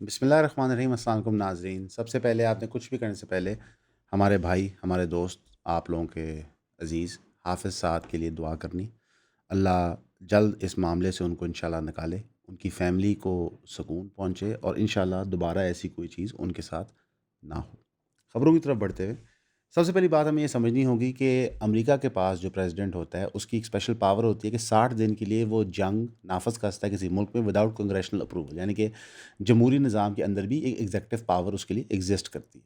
بسم اللہ الرحمن الرحیم۔ السلام علیکم ناظرین، سب سے پہلے آپ نے کچھ بھی کرنے سے پہلے ہمارے بھائی، ہمارے دوست، آپ لوگوں کے عزیز حافظ سعد کے لیے دعا کرنی۔ اللہ جلد اس معاملے سے ان کو انشاءاللہ نکالے، ان کی فیملی کو سکون پہنچے، اور انشاءاللہ دوبارہ ایسی کوئی چیز ان کے ساتھ نہ ہو۔ خبروں کی طرف بڑھتے ہوئے سب سے پہلی بات ہمیں یہ سمجھنی ہوگی کہ امریکہ کے پاس جو پریزیڈنٹ ہوتا ہے اس کی ایک اسپیشل پاور ہوتی ہے کہ 60 دن کے لیے وہ جنگ نافذ کر سکتا ہے کسی ملک میں وداؤٹ کنگریشنل اپروول، یعنی کہ جمہوری نظام کے اندر بھی ایک ایگزیکٹو پاور اس کے لیے ایگزسٹ کرتی ہے۔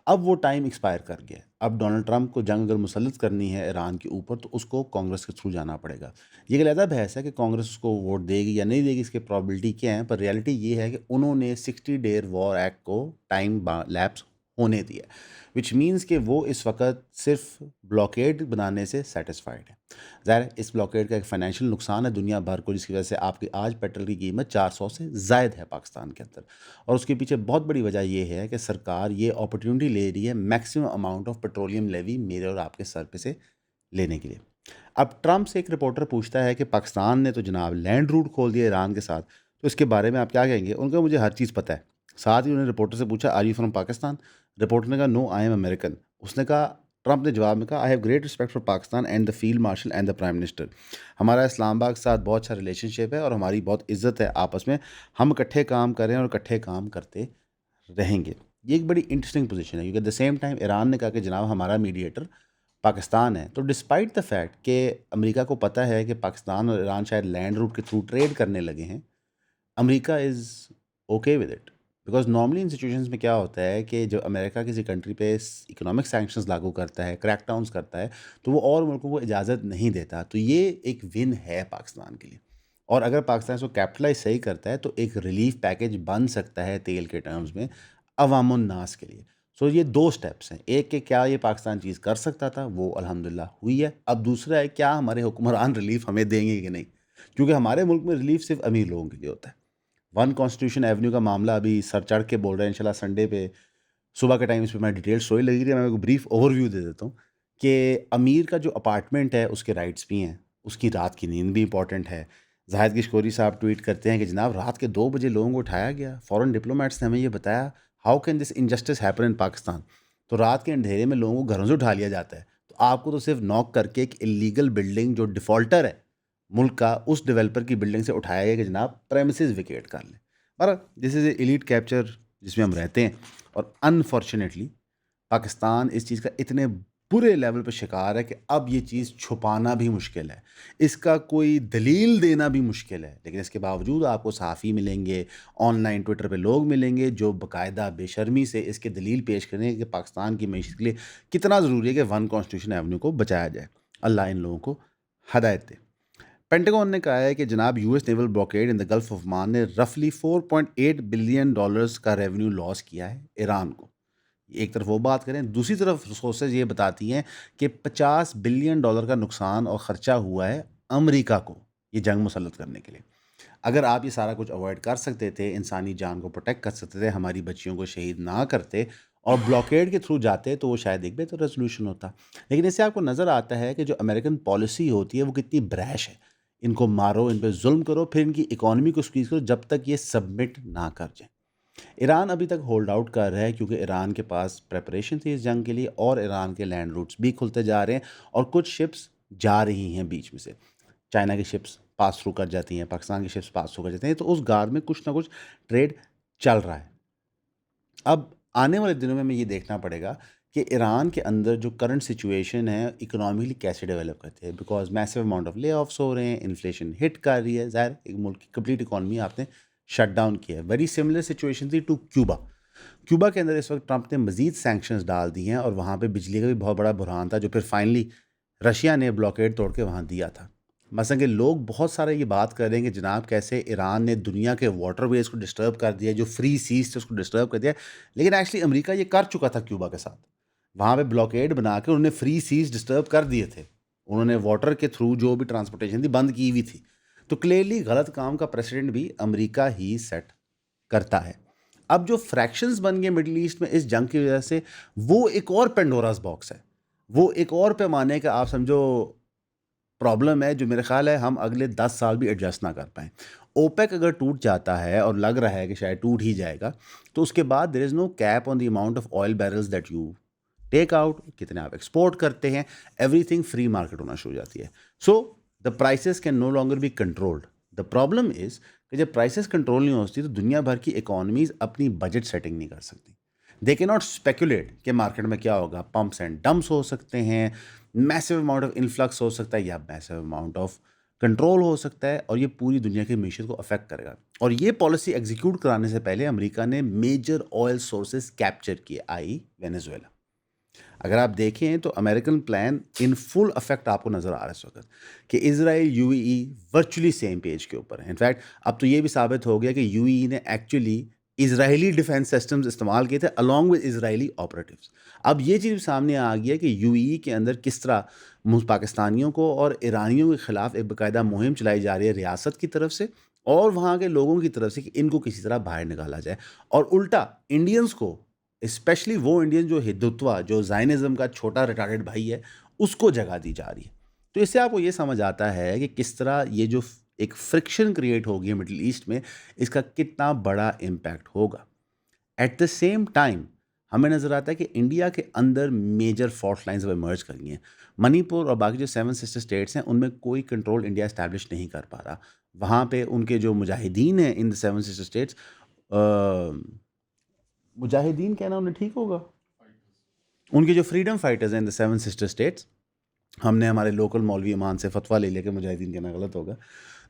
اب وہ ٹائم ایکسپائر کر گیا ہے۔ اب ڈونلڈ ٹرمپ کو جنگ اگر مسلط کرنی ہے ایران کے اوپر تو اس کو کانگریس کے تھرو جانا پڑے گا۔ یہ ایک علیحدہ بحث ہے کہ کانگریس اس کو ووٹ دے گی یا نہیں دے گی، اس کی پرابلٹی کیا ہے، پر ریالٹی یہ ہے کہ انہوں نے 60 ڈے وار ایکٹ کو ٹائم لیپس ہونے دیا، وچ مینس کہ وہ اس وقت صرف بلاکیڈ بنانے سے سیٹسفائڈ ہے۔ ظاہر ہے اس بلاکیڈ کا ایک فائنینشیل نقصان ہے دنیا بھر کو، جس کی وجہ سے آپ کی آج پیٹرول کی قیمت 400 سے زائد ہے پاکستان کے اندر، اور اس کے پیچھے بہت بڑی وجہ یہ ہے کہ سرکار یہ اپرچونٹی لے رہی ہے maximum amount of petroleum levy میرے اور آپ کے سر پہ سے لینے کے لیے۔ اب ٹرمپ سے ایک رپورٹر پوچھتا ہے کہ پاکستان نے تو جناب لینڈ روٹ کھول دیا ایران کے ساتھ، تو اس کے بارے میں آپ کیا کہیں گے؟ ان کا مجھے ہر چیز پتہ ہے۔ ساتھ ہی انہوں نے رپورٹر سے پوچھا are you from Pakistan? Reporter نے کہا نو آئی ایم امریکن۔ اس نے کہا، ٹرمپ نے جواب میں کہا I have great respect for Pakistan and the field marshal and the prime minister. ہمارا اسلام آباد کے ساتھ بہت اچھا ریلیشن شپ ہے اور ہماری بہت عزت ہے آپس میں، ہم اکٹھے کام کریں اور اکٹھے کام کرتے رہیں گے۔ یہ ایک بڑی انٹرسٹنگ پوزیشن ہے، کیونکہ at the same time Iran نے کہا کہ جناب ہمارا میڈیٹر پاکستان ہے۔ تو ڈسپائٹ دا فیکٹ کہ امریکہ کو پتہ ہے کہ پاکستان اور ایران شاید لینڈ روٹ کے تھرو ٹریڈ کرنے لگے ہیں، امریکہ is okay with it, because normally in situations میں کیا ہوتا ہے کہ جب امریکہ کسی کنٹری پہ اکنامک سینکشنز لاگو کرتا ہے، کریک ڈاؤنس کرتا ہے، تو وہ اور ملکوں کو اجازت نہیں دیتا۔ تو یہ ایک ون ہے پاکستان کے لیے، اور اگر پاکستان اس کو کیپٹلائز صحیح کرتا ہے تو ایک ریلیف پیکیج بن سکتا ہے تیل کے ٹرمز میں عوام الناس کے لیے۔ سو یہ دو سٹیپس ہیں، ایک کہ کیا یہ پاکستان چیز کر سکتا تھا، وہ الحمدللہ ہوئی ہے۔ اب دوسرا ہے کیا ہمارے حکمران ریلیف ہمیں دیں گے کہ نہیں، کیونکہ ہمارے ملک میں ریلیف صرف امیر لوگوں کے لیے ہوتا ہے۔ ون کانسٹیٹیوشن ایونیو کا معاملہ ابھی سر چڑھ کے بول رہے ہیں، انشاءاللہ سنڈے پہ صبح کے ٹائم اس پہ میں ڈیٹیل اسٹوری لگی رہی ہے، میں بریف اوور ویو دے دیتا ہوں کہ امیر کا جو اپارٹمنٹ ہے اس کے رائٹس بھی ہیں، اس کی رات کی نیند بھی امپورٹنٹ ہے۔ زاہد کشکوری صاحب ٹویٹ کرتے ہیں کہ جناب رات کے 2 بجے لوگوں کو اٹھایا گیا، فورن ڈپلومیٹس نے ہمیں یہ بتایا how can this injustice happen in Pakistan. تو رات کے اندھیرے میں لوگوں کو گھروں سے اٹھا لیا جاتا ہے، تو آپ کو تو صرف ناک کر کے ایک اللیگل بلڈنگ جو ڈیفالٹر ہے ملک کا، اس ڈیولپر کی بلڈنگ سے اٹھایا گیا کہ جناب پریمیسز ویکیٹ کر لیں۔ اور دس از اے ایلیٹ کیپچر جس میں ہم رہتے ہیں، اور انفارچونیٹلی پاکستان اس چیز کا اتنے برے لیول پہ شکار ہے کہ اب یہ چیز چھپانا بھی مشکل ہے، اس کا کوئی دلیل دینا بھی مشکل ہے، لیکن اس کے باوجود آپ کو صحافی ملیں گے، آن لائن ٹویٹر پہ لوگ ملیں گے جو باقاعدہ بے شرمی سے اس کے دلیل پیش کریں گے کہ پاکستان کی معیشت کے لیے کتنا ضروری ہے کہ ون کانسٹیٹیوشن ایونیو کو بچایا جائے۔ اللہ ان لوگوں کو ہدایت دے۔ پینٹاگون نے کہا ہے کہ جناب U S naval blockade in the golf of مان نے رفلی $4.8 بلین کا ریونیو لاس کیا ہے ایران کو۔ ایک طرف وہ بات کریں، دوسری طرف ریسورسز یہ بتاتی ہیں کہ $50 بلین کا نقصان اور خرچہ ہوا ہے امریکہ کو یہ جنگ مسلط کرنے کے لیے۔ اگر آپ یہ سارا کچھ اوائڈ کر سکتے تھے، انسانی جان کو پروٹیکٹ کر سکتے تھے، ہماری بچیوں کو شہید نہ کرتے اور بلاکیڈ کے تھرو جاتے، تو وہ شاید ایک بہتر ریزولوشن ہوتا۔ لیکن اس سے آپ کو نظر آتا ہے کہ جو امریکن پالیسی ہوتی ہے وہ کتنی بریش ہے، ان کو مارو، ان پہ ظلم کرو، پھر ان کی اکانومی کو سکویز کرو جب تک یہ سبمٹ نہ کر جائیں۔ ایران ابھی تک ہولڈ آؤٹ کر رہا ہے کیونکہ ایران کے پاس پریپریشن تھی اس جنگ کے لیے، اور ایران کے لینڈ روٹس بھی کھلتے جا رہے ہیں اور کچھ شپس جا رہی ہیں بیچ میں سے، چائنا کی شپس پاس تھرو کر جاتی ہیں، پاکستان کی شپس پاس تھرو کر جاتی ہیں، تو اس گار میں کچھ نہ کچھ ٹریڈ چل رہا ہے۔ اب آنے والے دنوں میں ہمیں یہ دیکھنا پڑے گا کہ ایران کے اندر جو کرنٹ سچویشن ہے اکنامکلی کیسے ڈیولپ کرتے ہیں، بیکاز میسو اماؤنٹ آف لے آفس ہو رہے ہیں، انفلیشن ہٹ کر رہی ہے، ظاہر ایک ملک کی کمپلیٹ اکانومی آپ نے شٹ ڈاؤن کیا ہے۔ ویری سملر سچویشن تھی ٹو کیوبا۔ کیوبا کے اندر اس وقت ٹرمپ نے مزید سینکشنز ڈال دی ہیں، اور وہاں پہ بجلی کا بھی بہت بڑا بحران تھا جو پھر فائنلی رشیا نے بلاکیڈ توڑ کے وہاں دیا تھا۔ مثلا کہ لوگ بہت سارے یہ بات کر رہے ہیں کہ جناب کیسے ایران نے دنیا کے واٹر ویز کو ڈسٹرب کر دیا، جو فری سیز تھے اس کو ڈسٹرب کر دیا، لیکن ایکچولی امریکہ یہ کر چکا تھا کیوبا کے ساتھ، وہاں پہ بلاکیڈ بنا کے انہوں نے فری سیز ڈسٹرب کر دیے تھے، انہوں نے واٹر کے تھرو جو بھی ٹرانسپورٹیشن تھی بند کی ہوئی تھی۔ تو کلیئرلی غلط کام کا پریسیڈنٹ بھی امریکہ ہی سیٹ کرتا ہے۔ اب جو فریکشنز بن گئے مڈل ایسٹ میں اس جنگ کی وجہ سے، وہ ایک اور پینڈوراز باکس ہے، وہ ایک اور پیمانے کا آپ سمجھو پرابلم ہے جو میرے خیال ہے ہم اگلے 10 سال بھی ایڈجسٹ نہ کر پائیں۔ اوپیک اگر ٹوٹ جاتا ہے اور لگ رہا ہے کہ شاید ٹوٹ ہی جائے گا تو اس کے بعد there is no cap on the amount of oil barrels that you take out, کتنے آپ ایکسپورٹ کرتے ہیں, ایوری تھنگ فری مارکیٹ ہونا شروع ہو جاتی ہے. So the prices can no longer be controlled. The problem is کہ جب پرائسز کنٹرول نہیں ہوتی تو دنیا بھر کی اکانومیز اپنی بجٹ سیٹنگ نہیں کر سکتی. دے کے ناٹ اسپیکولیٹ کہ مارکیٹ میں کیا ہوگا. پمپس اینڈ ڈمپس ہو سکتے ہیں, میسو اماؤنٹ آف انفلکس ہو سکتا ہے, یا میسو اماؤنٹ آف کنٹرول ہو سکتا ہے, اور یہ پوری دنیا کی معیشت کو افیکٹ کرے گا. اور یہ پالیسی ایگزیکیوٹ کرانے سے پہلے امریکہ نے میجر آئل سورسز کیپچر کیے, آئی وینیزویلا. اگر آپ دیکھیں تو American plan in full effect آپ کو نظر آ رہا ہے اس وقت کہ اسرائیل U A E virtually same page کے اوپر ہے. انفیکٹ اب تو یہ بھی ثابت ہو گیا کہ یو اے ای نے ایکچولی اسرائیلی ڈیفینس سسٹمز استعمال کیے تھے along with اسرائیلی آپریٹیوز. اب یہ چیز سامنے آ گئی ہے کہ یو اے ای کے اندر کس طرح پاکستانیوں کو اور ایرانیوں کے خلاف ایک باقاعدہ مہم چلائی جا رہی ہے ریاست کی طرف سے اور وہاں کے لوگوں کی طرف سے کہ ان کو کسی طرح باہر نکالا جائے, اور الٹا انڈینس کو, اسپیشلی وہ انڈین جو ہندوتوا, جو زائنزم کا چھوٹا ریٹارڈڈ بھائی ہے, اس کو جگہ دی جا رہی ہے. تو اس سے آپ کو یہ سمجھ آتا ہے کہ کس طرح یہ جو ایک فرکشن کریٹ ہوگی مڈل ایسٹ میں, اس کا کتنا بڑا امپیکٹ ہوگا. ایٹ دا سیم ٹائم ہمیں نظر آتا ہے کہ انڈیا کے اندر میجر فالٹ لائنز اب ایمرج کر گئی ہیں. منی پور اور باقی جو 7 سسٹر اسٹیٹس ہیں ان میں کوئی کنٹرول انڈیا اسٹیبلش نہیں کر پا رہا. وہاں پہ ان کے جو مجاہدین ہیں ان دا 7 سسٹر اسٹیٹس, مجاہدین کہنا انہیں ٹھیک ہوگا, ان کے جو فریڈم فائٹرز ہیں ان دا 7 سسٹر اسٹیٹس, ہم نے ہمارے لوکل مولوی امان سے فتویٰ لے لیا کہ مجاہدین کہنا غلط ہوگا,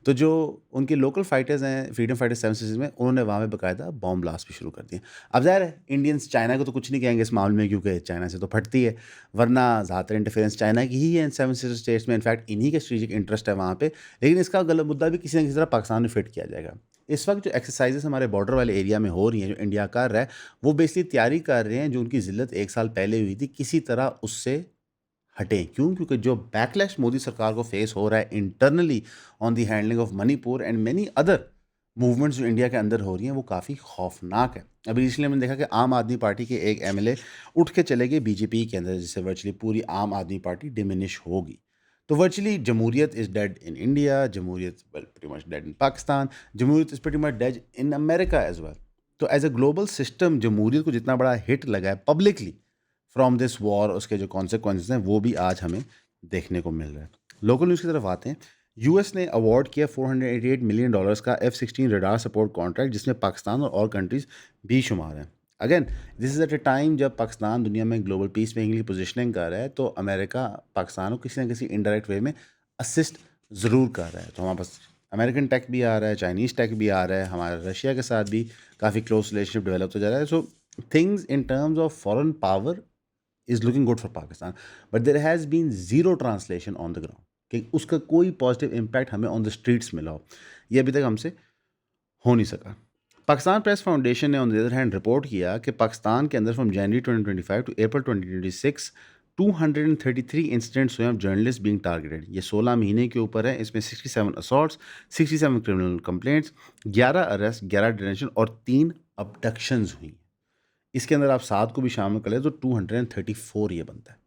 تو جو ان کے لوکل فائٹرز ہیں فریڈم فائٹرز 7 سسٹرز میں, انہوں نے وہاں پہ باقاعدہ بام بلاسٹ بھی شروع کر دیے. اب ظاہر ہے انڈینس چائنا کو تو کچھ نہیں کہیں گے اس معاملے میں کیونکہ چائنا سے تو پھٹتی ہے, ورنہ زیادہ تر انٹرفیئرنس چائنا کی ہی ہے ان 7 سسٹر اسٹیٹس میں. انفیکٹ انہی کے اسٹریٹجک انٹرسٹ ہے وہاں پہ, لیکن اس کا غلط مدعا بھی کسی نہ کسی طرح پاکستان میں فٹ کیا جائے گا. اس وقت جو ایکسرسائزز ہمارے بارڈر والے ایریا میں ہو رہی ہیں جو انڈیا کر رہا ہے, وہ بیسکلی تیاری کر رہے ہیں جو ان کی ذلت 1 سال پہلے ہوئی تھی کسی طرح اس سے ہٹیں. کیوں؟ کیونکہ جو بیک لیش مودی سرکار کو فیس ہو رہا ہے internally on the handling of money poor and many other movements جو انڈیا کے اندر ہو رہی ہیں, وہ کافی خوفناک ہے. ابھی ریسنٹلی ہم نے دیکھا کہ عام آدمی پارٹی کے ایک ایم ایل اے اٹھ کے چلے گئے بی جے پی کے اندر, جس سے ورچولی پوری عام آدمی پارٹی ڈیمینش ہوگی. تو ورچولی جمہوریت از ڈیڈ ان انڈیا, جمہوریت pretty much dead in Pakistan, جمہوریت is pretty much dead in America as well. تو ایز اے گلوبل سسٹم جمہوریت کو جتنا بڑا ہٹ لگا ہے پبلکلی فرام دس وار, اس کے جو کانسیکوینسز ہیں وہ بھی آج ہمیں دیکھنے کو مل رہا ہے. لوکل نیوز کی طرف آتے ہیں. یو ایس نے اوارڈ کیا $488 ملین کا F-16 ریڈار سپورٹ کانٹریکٹ, جس میں پاکستان اور کنٹریز بھی شمار ہیں. Again this is at a time جب پاکستان دنیا میں گلوبل پیس میکنگ کے لیے پوزیشننگ کر رہا ہے, تو امریکہ پاکستان کو کسی نہ کسی انڈائریکٹ وے میں اسسٹ ضرور کر رہا ہے. تو ہمارے پاس امریکن ٹیک بھی آ رہا ہے, چائنیز ٹیک بھی آ رہا ہے, ہمارا رشیا کے ساتھ بھی کافی کلوز ریلیشن شپ ڈیولپ ہو جا رہا ہے. So things in terms of foreign power is looking good for Pakistan, but there has been zero translation on the ground کہ اس کا کوئی پازیٹیو امپیکٹ ہمیں آن دا اسٹریٹس ملا ہو. یہ ابھی تک ہم سے ہو نہیں سکا. پاکستان پریس فاؤنڈیشن نے on the other hand report کیا کہ پاکستان کے اندر فرام جنوری 2025 ٹو اپریل 2026 233 انسیڈنٹس ہوئے ہیں جرنلسٹ بینگ ٹارگیٹڈ. یہ 16 مہینے کے اوپر ہے. اس میں 67 اسالٹس, 67 کرمنل کمپلینٹس, 11 اریسٹ, 11 ڈیٹینشن اور 3 ابڈکشنز ہوئی. اس کے اندر آپ 7 کو بھی شامل کر لیں تو 234 یہ بنتا ہے.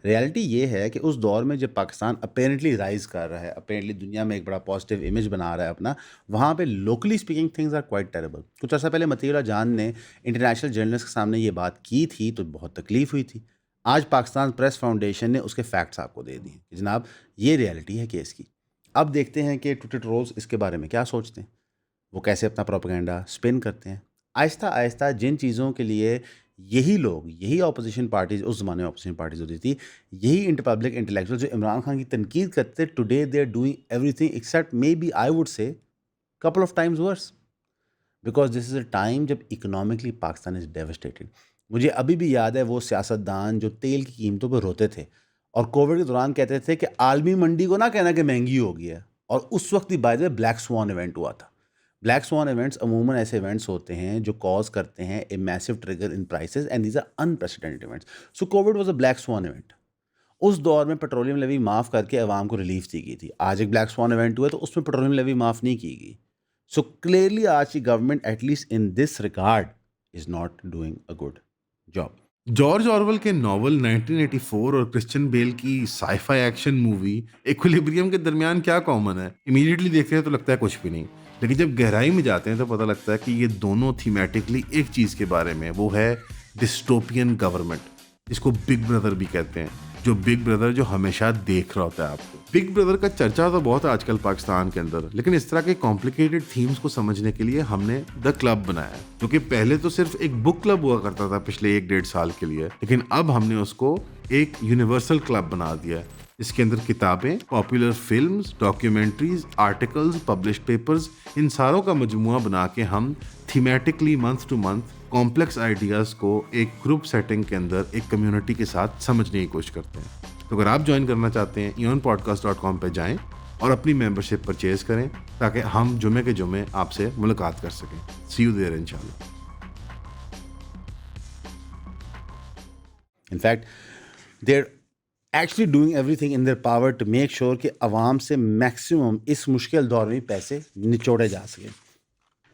ریالٹی یہ ہے کہ اس دور میں جب پاکستان اپیرنٹلی رائز کر رہا ہے, اپیرنٹلی دنیا میں ایک بڑا پازیٹیو امیج بنا رہا ہے اپنا, وہاں پہ locally speaking things are quite terrible. کچھ عرصہ پہلے مطیع اللہ جان نے انٹرنیشنل جرنلسٹ کے سامنے یہ بات کی تھی تو بہت تکلیف ہوئی تھی. آج پاکستان پریس فاؤنڈیشن نے اس کے فیکٹس آپ کو دے دیے کہ جناب یہ ریالٹی ہے کیس کی. اب دیکھتے ہیں کہ ٹویٹر ٹرولز اس کے بارے میں کیا سوچتے ہیں, وہ کیسے اپنا پروپیگنڈا اسپن کرتے ہیں. آہستہ آہستہ جن چیزوں کے لیے یہی لوگ, یہی اپوزیشن پارٹیز, اس زمانے میں اپوزیشن پارٹیز ہوتی تھی, یہی انٹر پبلک انٹلیکچوئل جو عمران خان کی تنقید کرتے, today they are doing everything except maybe I would say couple of times worse, because this is a time جب اکنامکلی پاکستان از ڈیوسٹیٹڈ. مجھے ابھی بھی یاد ہے وہ سیاستدان جو تیل کی قیمتوں پہ روتے تھے اور کووڈ کے دوران کہتے تھے کہ عالمی منڈی کو نہ کہنا کہ مہنگی ہو گئی ہے, اور اس وقت ہی by the way black swan event ہوا تھا. بلیک سوان ایونٹس عموماً ایسے ایونٹس ہوتے ہیں جو کاز کرتے ہیں a massive trigger in prices and these are unprecedented events. So COVID was a black swan event. اس دور میں پیٹرولیم لیوی معاف کر کے عوام کو ریلیف دی گئی تھی. آج ایک بلیک سوان ایونٹ ہوا ہے تو اس میں پیٹرولیم لیوی معاف نہیں کی گئی. سو کلیئرلی آج کی government at least in this regard is not doing a good job. George Orwell کے ناول 1984 اور کرسچن بیل کی sci fi action movie equilibrium کے درمیان کیا کامن ہے؟ امیڈیٹلی دیکھتے ہیں تو لگتا ہے کچھ بھی نہیں, لیکن جب گہرائی میں جاتے ہیں تو پتہ لگتا ہے کہ یہ دونوں تھیمیٹکلی ایک چیز کے بارے میں، وہ ہے ڈسٹوپین گورنمنٹ، جس کو بگ بردر بھی کہتے ہیں، جو بگ بردر جو ہمیشہ دیکھ رہا ہوتا ہے آپ کو. بگ بردر کا چرچا تو بہت ہے آج کل پاکستان کے اندر، لیکن اس طرح کے کمپلیکیٹڈ تھیمز کو سمجھنے کے لیے ہم نے دا کلب بنایا، جو کہ پہلے تو صرف ایک بک کلب ہوا کرتا تھا پچھلے 1-1.5 سال کے لیے، لیکن اب ہم نے اس کو ایک یونیورسل کلب بنا دیا ہے، اس کے اندر کتابیں، popular films, documentaries, articles, published papers, ان ساروں کا مجموعہ بنا کے ہم thematically month to month complex ideas کو ایک گروپ سیٹنگ کے اندر ایک کمیونٹی کے ساتھ سمجھنے کی کوشش کرتے ہیں. تو اگر آپ جوائن کرنا چاہتے ہیں eonpodcast.com پہ جائیں اور اپنی ممبرشپ پرچیز کریں تاکہ ہم جمعے کے جمعے آپ سے ملاقات کر سکیں. سی یو دیئر انشاءاللہ. In fact they actually doing everything in their power to make sure کہ عوام سے میکسیمم اس مشکل دور میں پیسے نچوڑے جا سکیں.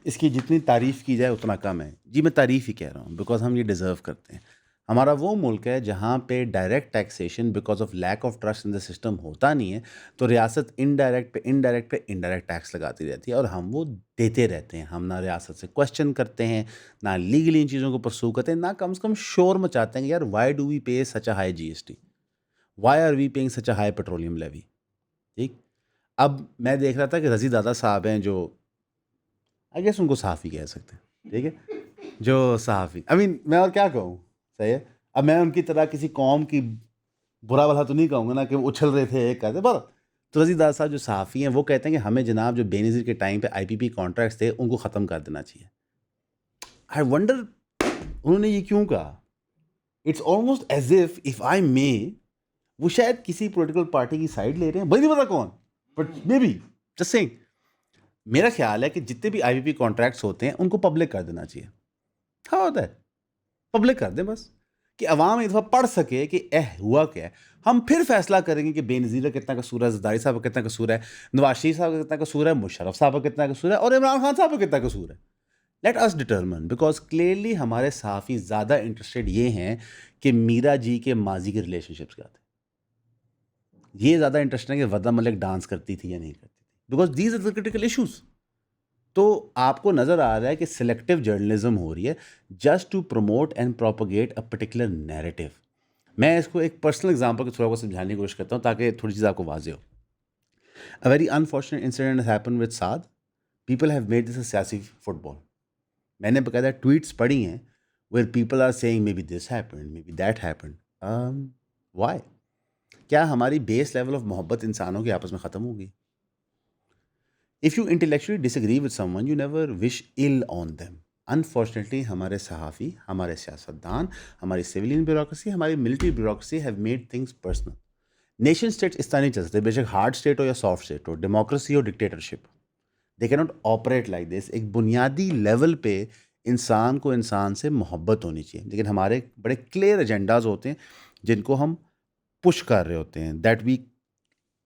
اس کی جتنی تعریف کی جائے اتنا کم ہے. جی میں تعریف ہی کہہ رہا ہوں بیکاز ہم یہ ڈیزرو کرتے ہیں. ہمارا وہ ملک ہے جہاں پہ direct taxation because of lack of trust in the system ہوتا نہیں ہے، تو ریاست انڈائریکٹ پہ انڈائریکٹ ٹیکس لگاتی رہتی ہے اور ہم وہ دیتے رہتے ہیں. ہم نہ ریاست سے کوشچن کرتے ہیں، نہ لیگلی ان چیزوں کو پرسو کرتے ہیں، نہ کم سے کم شور مچاتے ہیں کہ یار why do we pay such a high GST، why are we paying such a high petroleum levy. ٹھیک. اب میں دیکھ رہا تھا کہ رضی دادا صاحب ہیں جو آئی گیس ان کو صحافی کہہ سکتے ہیں، ٹھیک ہے، جو صحافی میں اور کیا کہوں. صحیح ہے. اب میں ان کی طرح کسی قوم کی برا بھلا تو نہیں کہوں گا نا کہ وہ اچھل رہے تھے ایک کہتے پر. تو رضی دادا صاحب جو صحافی ہیں وہ کہتے ہیں کہ ہمیں جناب جو بے نظیر کے ٹائم پہ IPP کانٹریکٹس تھے ان کو ختم کر دینا چاہیے. آئی ونڈر انہوں نے یہ کیوں کہا. It's almost as if I may وہ شاید کسی پولیٹیکل پارٹی کی سائڈ لے رہے ہیں، بھائی نہیں پتا کون، but may be just saying. میرا خیال ہے کہ جتنے بھی IPP کانٹریکٹس ہوتے ہیں ان کو پبلک کر دینا چاہیے. ہاں ہوتا ہے، پبلک کر دیں بس کہ عوام ایک دفعہ پڑھ سکے کہ ہوا کیا ہے. ہم پھر فیصلہ کریں گے کہ بے نظیر کا کتنا قصور ہے، زرداری صاحب کا کتنا قصور ہے، نواز شریف صاحب کا کتنا قصور ہے، مشرف صاحب کا کتنا قصور ہے، اور عمران خان صاحب کا کتنا قصور ہے. Let us determine because clearly ہمارے صحافی زیادہ انٹرسٹیڈ یہ ہیں کہ میرا جی کے ماضی کے ریلیشن شپس کیا تھے. یہ زیادہ انٹرسٹنگ ہے کہ وردہ ملک ڈانس کرتی تھی یا نہیں کرتی تھی، because these are the critical issues. تو آپ کو نظر آ رہا ہے کہ سلیکٹیو جرنلزم ہو رہی ہے just to promote and propagate a particular narrative. میں اس کو ایک پرسنل ایگزامپل کے تھرو کو سمجھانے کی کوشش کرتا ہوں تاکہ تھوڑی چیز آپ کو واضح ہو. A very unfortunate incident happen with Saad. People have made this a سیاسی فٹ بال. میں نے باقاعدہ ٹویٹس پڑھی ہیں where people are saying maybe this happened, maybe that happened. Why? کیا ہماری بیس لیول آف محبت انسانوں کے آپس میں ختم ہوگی؟ If you intellectually disagree with someone, you never wish ill on them. Unfortunately, ہمارے صحافی، ہمارے سیاستدان، ہماری سویلین بیوروکریسی، ہماری military bureaucracy have made things personal. Nation states اس طرح نہیں چل سکتے، بے شک ہارڈ اسٹیٹ ہو یا سافٹ اسٹیٹ ہو، ڈیموکریسی ہو ڈکٹیٹرشپ. دے کی ناٹ آپریٹ لائک دس. ایک بنیادی لیول پہ انسان کو انسان سے محبت ہونی چاہیے، لیکن ہمارے بڑے کلیئر ایجنڈاز ہوتے ہیں جن کو ہم پش کر رہے ہوتے ہیں دیٹ وی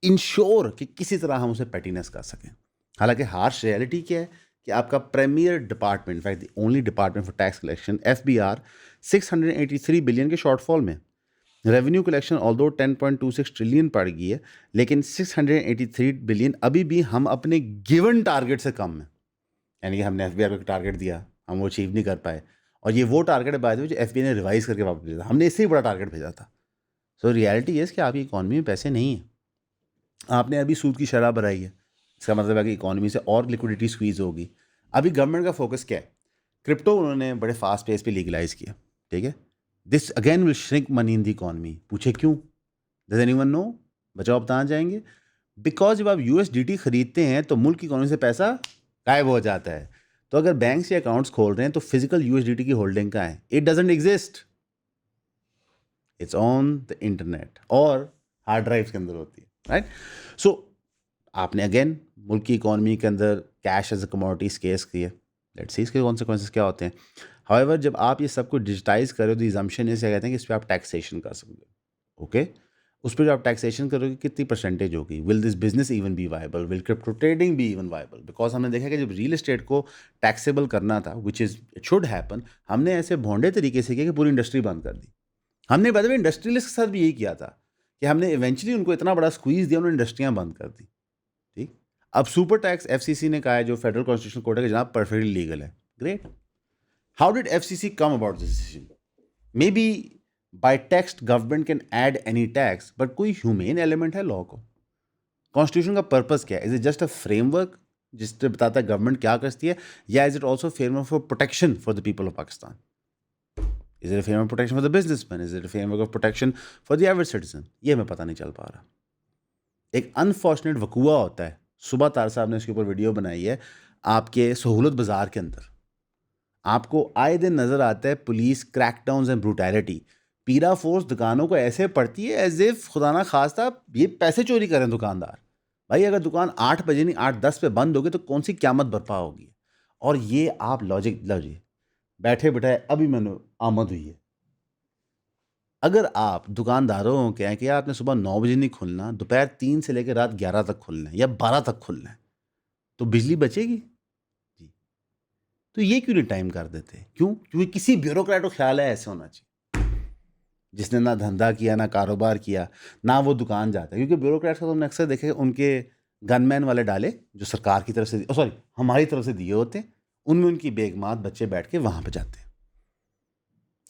انشور کہ کسی طرح ہم اسے پیٹینس کر سکیں. حالانکہ ہارش ریئلٹی کیا ہے کہ آپ کا premier department, in fact the only department for tax collection FBR 683 billion کے شارٹ فال میں. ریونیو کلیکشن آلدو 10.26 ٹریلین پڑ گئی ہے، لیکن 683 بلین ابھی بھی ہم اپنے گیون ٹارگیٹ سے کم ہیں. یعنی کہ ہم نے FBR کو ٹارگیٹ دیا، ہم وہ اچیو نہیں کر پائے، اور یہ وہ ٹارگیٹ ہے بائی دی وے جو FBI نے ریوائز کر کے واپس بھیجا تھا. ہم نے اس سے ہی بڑا ٹارگیٹ بھیجا تھا. سو ریئلٹی ہے کہ آپ کی اکانومی میں پیسے نہیں ہیں. آپ نے ابھی سود کی شرح بڑھائی ہے، اس کا مطلب ہے کہ اکانومی سے اور لیکوڈیٹی سکویز ہوگی. ابھی گورنمنٹ کا فوکس کیا ہے؟ کرپٹو انہوں نے بڑے فاسٹ پیس پہ لیگلائز کیا. ٹھیک ہے. This again will shrink money in the economy. پوچھے کیوں؟ ڈز اینی ون نو؟ بچاؤ بتانا جائیں گے. بیکاز جب آپ USDT خریدتے ہیں تو ملک کی اکانومی سے پیسہ غائب ہو جاتا ہے. تو اگر بینک سے اکاؤنٹس کھول رہے ہیں تو فزیکل USDT کی ہولڈنگ کا ہے. It doesn't exist, it's on the internet اور ہارڈ ڈرائیوس کے اندر ہوتی ہے. رائٹ. سو آپ نے اگین ملک کی اکانومی کے اندر کیش ایز اے کموڈٹی اسکیس کی ہے. لیٹس سی اس کے کانسیکوینسز کیا ہوتے ہیں. ہاؤیور جب آپ یہ سب کو ڈیجیٹائز کرو تو ایزمپشن اس سے کہتے ہیں کہ اس پہ آپ ٹیکسیشن کر سکتے ہو. اوکے. اس پہ جو آپ ٹیکسیشن کرو گے کتنی پرسنٹیج ہوگی؟ Will this business even be viable? Will crypto trading be even viable? Because ہم نے دیکھا کہ جب ریئل اسٹیٹ کو ٹیکسیبل کرنا تھا وچ از اٹ شوڈ ہیپن، ہم نے ایسے بھونڈے طریقے سے کیا کہ پوری انڈسٹری بند کر دی. ہم نے بعد میں انڈسٹریلسٹ کے ساتھ بھی یہی کیا تھا کہ ہم نے ایونچولی ان کو اتنا بڑا اسکویز دیا، انہوں نے انڈسٹریاں بند کر دی. ٹھیک. اب سپر ٹیکس ایف سی سی نے کہا ہے جو فیڈرل کانسٹیٹیوشن کورٹ ہے کہ جناب پرفیکٹلی لیگل ہے. Great. How did F C C come about this decision? Maybe by text government can add any tax, but کوئی ہیومین ایلیمنٹ ہے لا کو. کانسٹیٹیوشن کا پرپز کیا ہے؟ Is it just a framework جس سے بتاتا ہے گورنمنٹ کیا کرتی ہے, یا is it also framework for protection for the people of Pakistan? Is it a frame work protection for the business man? Is it a frame work of protection for the average citizen? یہ ہمیں پتہ نہیں چل پا رہا. ایک unfortunate وقوع ہوتا ہے. صبح طاہر صاحب نے اس کے اوپر ویڈیو بنائی ہے آپ کے سہولت بازار کے اندر. آپ کو آئے دن نظر آتا ہے police crackdowns and brutality. Para force دکانوں کو ایسے پڑتی ہے ایز اف خدا نہ خواستہ یہ پیسے چوری کریں دکاندار. بھائی اگر دکان 8 بجے نہیں 8-10 پہ بند ہوگی تو کون سی قیامت برپا ہوگی؟ اور یہ آپ لاجک لو جی بیٹھے بٹھائے ابھی میں نے آمد ہوئی ہے. اگر آپ دکانداروں کو کہیں کہ آپ نے صبح 9 بجے نہیں کھلنا, دوپہر 3 سے لے کے رات 11 تک کھلنا ہے یا 12 تک کھلنا ہے, تو بجلی بچے گی؟ جی. تو یہ کیوں نہیں ٹائم کر دیتے؟ کیوں؟ کیونکہ کسی بیوروکریٹ کو خیال ہے ایسے ہونا چاہیے, جس نے نہ دھندا کیا نہ کاروبار کیا نہ وہ دکان جاتا ہے. کیونکہ بیوروکریٹس کا تم نے اکثر دیکھے ان کے گن مین والے ڈالے جو سرکار کی طرف سے سوری ہماری طرف سے دیے ہوتے ہیں, ان میں ان کی بیگمات بچے بیٹھ کے وہاں پہ جاتے ہیں.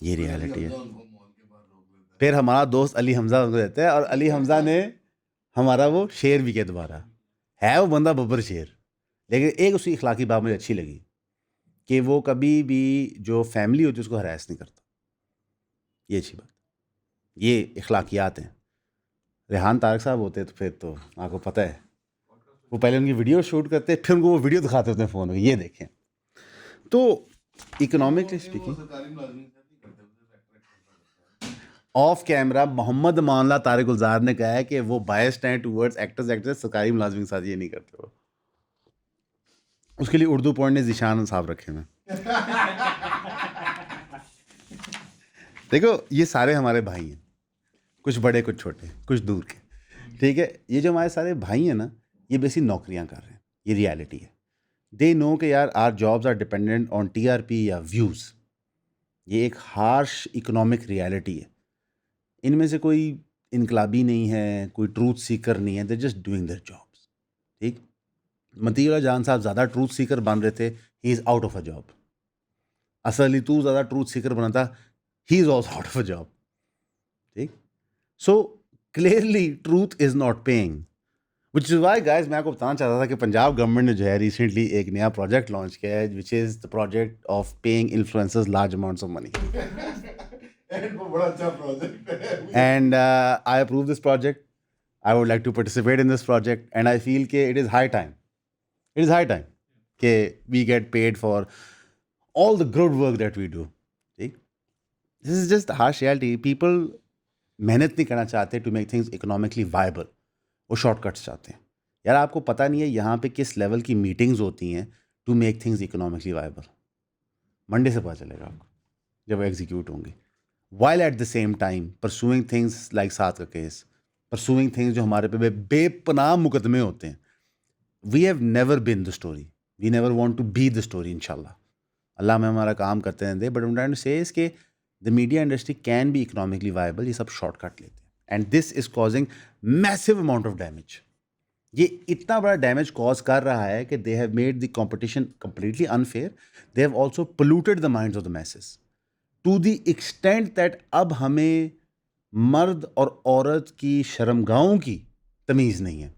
یہ ریالٹی ہے. پھر ہمارا دوست علی حمزہ ان کو دیتا ہے, اور علی حمزہ نے ہمارا وہ شعر بھی کیا دوبارہ ہے, وہ بندہ ببر شعر. لیکن ایک اس کی اخلاقی بات مجھے اچھی لگی کہ وہ کبھی بھی جو فیملی ہوتی ہے اس کو ہراس نہیں کرتا. یہ اچھی بات, یہ اخلاقیات ہیں. ریحان طارق صاحب ہوتے تو پھر تو آپ کو پتہ ہے وہ پہلے ان کی ویڈیو شوٹ کرتے پھر ان کو وہ ویڈیو دکھاتے ہوتے ہیں فون میں, یہ دیکھیں. تو اکنامکلی اسپیکنگ آف کیمرہ محمد امان اللہ طارق گلزار نے کہا ہے کہ وہ بائسڈ ہیں ٹورڈز ایکٹرز سرکاری ملازمین کے ساتھ یہ نہیں کرتے. وہ اس کے لیے اردو پوائنٹ نے ذیشان صاحب رکھے ہیں. دیکھو یہ سارے ہمارے بھائی ہیں, کچھ بڑے کچھ چھوٹے کچھ دور کے, ٹھیک ہے. یہ جو ہمارے سارے بھائی ہیں نا, یہ بیسی نوکریاں کر رہے ہیں, یہ ریالٹی ہے. دے نو کہ یار our jobs are dependent on T R P یا ویوز. یہ ایک ہارش اکنامک ریالٹی ہے. ان میں سے کوئی انقلابی نہیں ہے, کوئی ٹروتھ سیکر نہیں ہے, they just doing their jobs. ٹھیک. مطیع اللہ جان صاحب زیادہ ٹروتھ سیکر بن رہے تھے, he is out of a job. Asad Ali تو زیادہ ٹروتھ سیکر بنا تھا, he is also out of a job. ٹھیک. So clearly truth is not paying, which is why guys میں آپ کو بتانا چاہتا تھا کہ پنجاب گورنمنٹ نے جو ہے ریسنٹلی ایک نیا پروجیکٹ لانچ کیا ہے, which is the project of paying influencers large amounts of money. And I approve this project. I would like to participate in this project, and I feel that it is high time. It is high time that we get paid for all the good work that we do. See? This is just the harsh reality. People محنت نہیں کرنا چاہتے to make things economically viable. وہ short cuts چاہتے ہیں. یار آپ کو پتہ نہیں ہے یہاں پہ کس لیول کی میٹنگز ہوتی ہیں to make things economically viable. Monday سے پتہ چلے گا آپ کو جب وہ ایگزیکیوٹ ہوں گی. while at the same time pursuing things like سات کا کیس, pursuing things جو ہمارے پہ بے پناہ مقدمے ہوتے ہیں. We have never been the story. We never want to be the story, inshallah. اللہ ہمیں ہمارا کام کرتے ہیں دے. But I'm trying to say is کہ the media industry can be economically viable. یہ سب شارٹ کٹ لیتے ہیں. And this is causing massive amount of damage. یہ اتنا بڑا ڈیمیج کاز کر رہا ہے کہ they have made the competition completely unfair. They have also polluted the minds of the masses. To the extent that اب ہمیں مرد اور عورت کی شرمگاہوں کی تمیز نہیں ہے.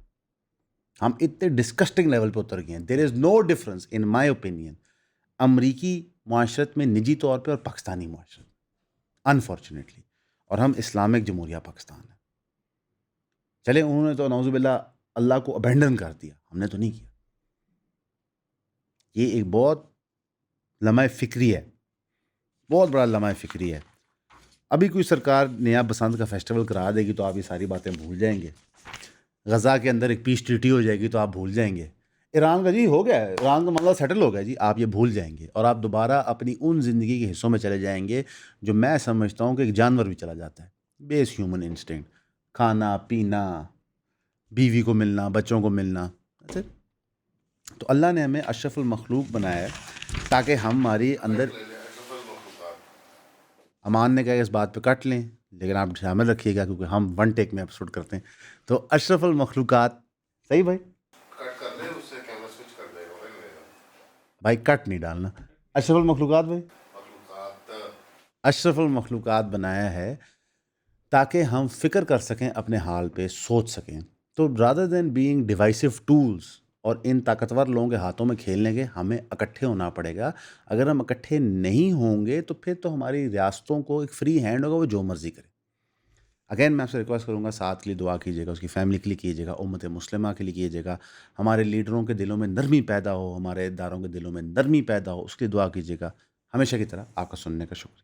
ہم اتنے ڈسکسٹنگ لیول پہ اتر گئے ہیں. دیر is no difference in my opinion امریکی معاشرت میں نجی طور پہ اور پاکستانی معاشرت انفارچونیٹلی, اور ہم اسلامک جمہوریہ پاکستان ہیں. چلے انہوں نے تو نعوذ باللہ اللہ کو ابینڈن کر دیا, ہم نے تو نہیں کیا. یہ ایک بہت لمحہ فکری ہے, بہت بڑا لمحہ فکری ہے. ابھی کوئی سرکار نیا بسنت کا فیسٹیول کرا دے گی تو آپ یہ ساری باتیں بھول جائیں گے. غزہ کے اندر ایک پیس ٹریٹی ہو جائے گی تو آپ بھول جائیں گے. ایران کا جی ہو گیا, ایران کا معاملہ سیٹل ہو گیا جی, آپ یہ بھول جائیں گے, اور آپ دوبارہ اپنی ان زندگی کے حصوں میں چلے جائیں گے جو میں سمجھتا ہوں کہ ایک جانور بھی چلا جاتا ہے. بیس ہیومن انسٹنکٹ, کھانا پینا, بیوی کو ملنا, بچوں کو ملنا. تو اللہ نے ہمیں اشرف المخلوق بنایا ہے تاکہ ہماری اندر. امان نے کہا کہ اس بات پہ کٹ لیں, لیکن آپ شامل رکھیے گا کیونکہ ہم ون ٹیک میں ایپیسوڈ کرتے ہیں. تو اشرف المخلوقات, صحیح بھائی, بھائی کٹ نہیں ڈالنا. اشرف المخلوقات بھائی, اشرف المخلوقات بنایا ہے تاکہ ہم فکر کر سکیں, اپنے حال پہ سوچ سکیں. تو رادر دین بینگ ڈیوائسو ٹولز اور ان طاقتور لوگوں کے ہاتھوں میں کھیلنے کے, ہمیں اکٹھے ہونا پڑے گا. اگر ہم اکٹھے نہیں ہوں گے تو پھر تو ہماری ریاستوں کو ایک فری ہینڈ ہوگا, وہ جو مرضی کرے. اگین میں آپ سے ریکویسٹ کروں گا, ساتھ کے لیے دعا کیجیے گا, اس کی فیملی کے لیے کیجیے گا, امت مسلمہ کے لیے کیجیے گا, ہمارے لیڈروں کے دلوں میں نرمی پیدا ہو, ہمارے اداروں کے دلوں میں نرمی پیدا ہو, اس کے لیے دعا کیجیے گا. ہمیشہ کی طرح آپ کا سننے کا شکریہ.